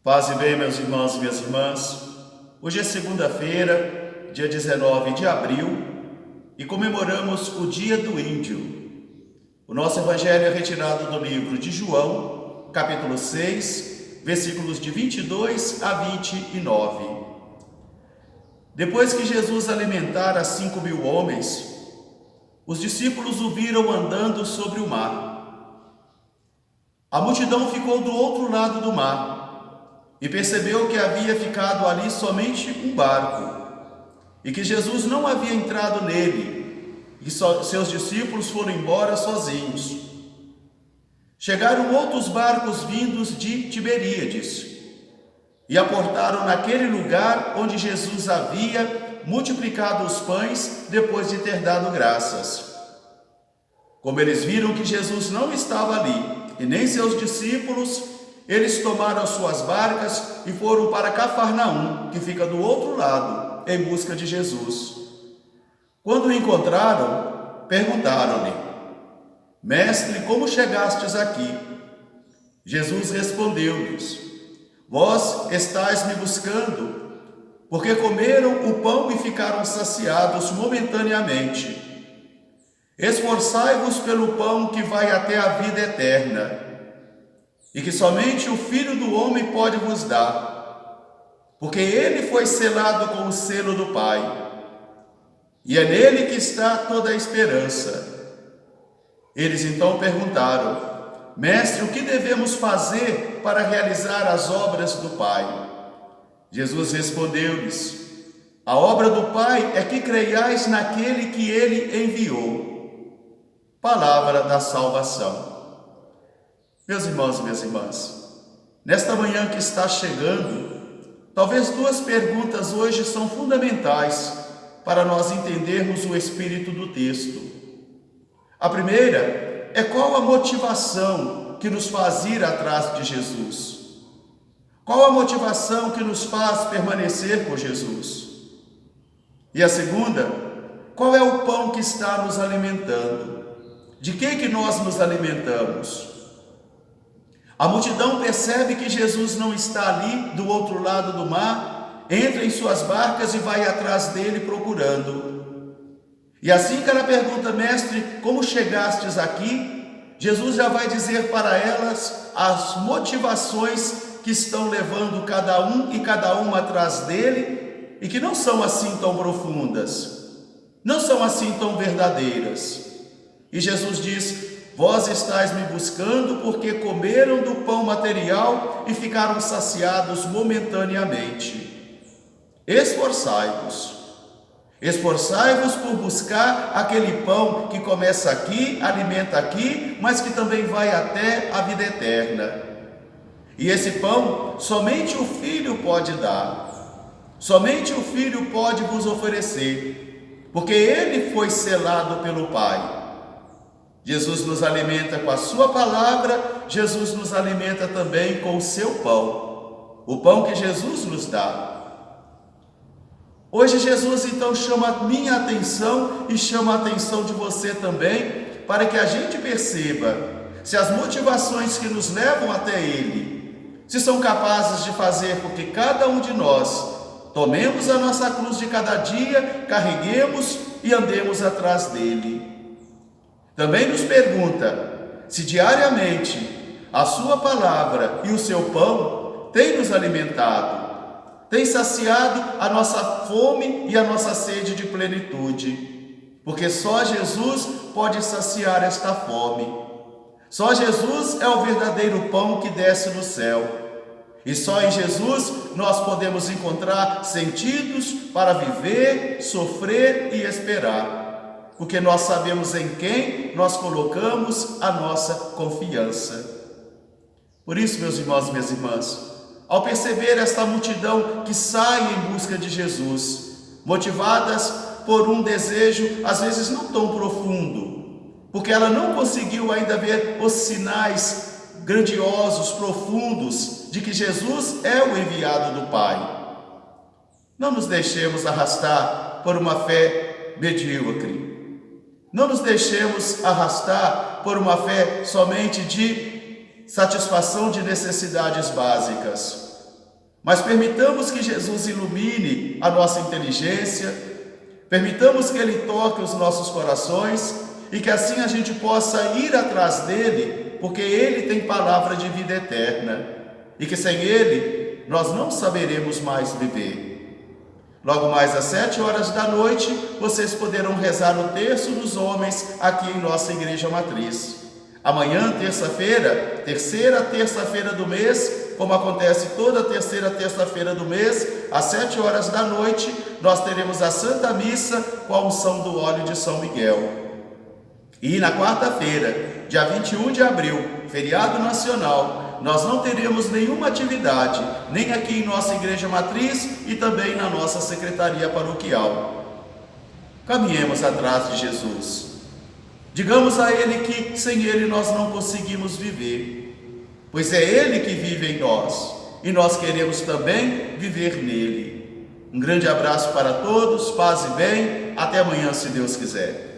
Paz e bem, meus irmãos e minhas irmãs. Hoje é segunda-feira, dia 19 de abril, e comemoramos o Dia do Índio. O nosso evangelho é retirado do livro de João, capítulo 6, versículos de 22 a 29. Depois que Jesus alimentara 5.000 homens, os discípulos o viram andando sobre o mar. A multidão ficou do outro lado do mar e percebeu que havia ficado ali somente um barco e que Jesus não havia entrado nele e seus discípulos foram embora sozinhos. Chegaram outros barcos vindos de Tiberíades e aportaram naquele lugar onde Jesus havia multiplicado os pães depois de ter dado graças. Como eles viram que Jesus não estava ali e nem seus discípulos, eles tomaram suas barcas e foram para Cafarnaum, que fica do outro lado, em busca de Jesus. Quando o encontraram, perguntaram-lhe: Mestre, como chegastes aqui? Jesus respondeu-lhes: Vós estáis me buscando, porque comeram o pão e ficaram saciados momentaneamente. Esforçai-vos pelo pão que vai até a vida eterna, e que somente o Filho do Homem pode vos dar, porque ele foi selado com o selo do Pai, e é nele que está toda a esperança. Eles então perguntaram: Mestre, o que devemos fazer para realizar as obras do Pai? Jesus respondeu-lhes: A obra do Pai é que creiais naquele que ele enviou. Palavra da salvação. Meus irmãos e minhas irmãs, nesta manhã que está chegando, talvez duas perguntas hoje são fundamentais para nós entendermos o espírito do texto. A primeira é: qual a motivação que nos faz ir atrás de Jesus? Qual a motivação que nos faz permanecer com Jesus? E a segunda: qual é o pão que está nos alimentando? De que nós nos alimentamos? A multidão percebe que Jesus não está ali do outro lado do mar, entra em suas barcas e vai atrás dele procurando. E assim que ela pergunta: Mestre, como chegastes aqui? Jesus já vai dizer para elas as motivações que estão levando cada um e cada uma atrás dele, e que não são assim tão profundas, não são assim tão verdadeiras. E Jesus diz: Vós estáis me buscando porque comeram do pão material e ficaram saciados momentaneamente. Esforçai-vos. Esforçai-vos por buscar aquele pão que começa aqui, alimenta aqui, mas que também vai até a vida eterna. E esse pão somente o Filho pode dar. Somente o Filho pode vos oferecer, porque ele foi selado pelo Pai. Jesus nos alimenta com a sua palavra, Jesus nos alimenta também com o seu pão, o pão que Jesus nos dá. Hoje Jesus então chama a minha atenção e chama a atenção de você também, para que a gente perceba se as motivações que nos levam até Ele, se são capazes de fazer com que cada um de nós tomemos a nossa cruz de cada dia, carreguemos e andemos atrás dele. Também nos pergunta se diariamente a sua palavra e o seu pão têm nos alimentado, têm saciado a nossa fome e a nossa sede de plenitude, porque só Jesus pode saciar esta fome. Só Jesus é o verdadeiro pão que desce do céu, e só em Jesus nós podemos encontrar sentidos para viver, sofrer e esperar, porque nós sabemos em quem nós colocamos a nossa confiança. Por isso, meus irmãos e minhas irmãs, ao perceber esta multidão que sai em busca de Jesus, motivadas por um desejo às vezes não tão profundo, porque ela não conseguiu ainda ver os sinais grandiosos, profundos, de que Jesus é o enviado do Pai. Não nos deixemos arrastar por uma fé medíocre. Não nos deixemos arrastar por uma fé somente de satisfação de necessidades básicas. Mas permitamos que Jesus ilumine a nossa inteligência, permitamos que Ele toque os nossos corações e que assim a gente possa ir atrás dEle, porque Ele tem palavra de vida eterna e que sem Ele nós não saberemos mais viver. Logo mais às 7 horas da noite, vocês poderão rezar o terço dos homens aqui em nossa igreja matriz. Amanhã, terça-feira, terceira terça-feira do mês, como acontece toda terceira terça-feira do mês, às 7 horas da noite, nós teremos a Santa Missa com a unção do óleo de São Miguel. E na quarta-feira, dia 21 de abril, feriado nacional, nós não teremos nenhuma atividade, nem aqui em nossa igreja matriz e também na nossa secretaria paroquial. Caminhemos atrás de Jesus. Digamos a Ele que sem Ele nós não conseguimos viver, pois é Ele que vive em nós e nós queremos também viver nele. Um grande abraço para todos, paz e bem, até amanhã se Deus quiser.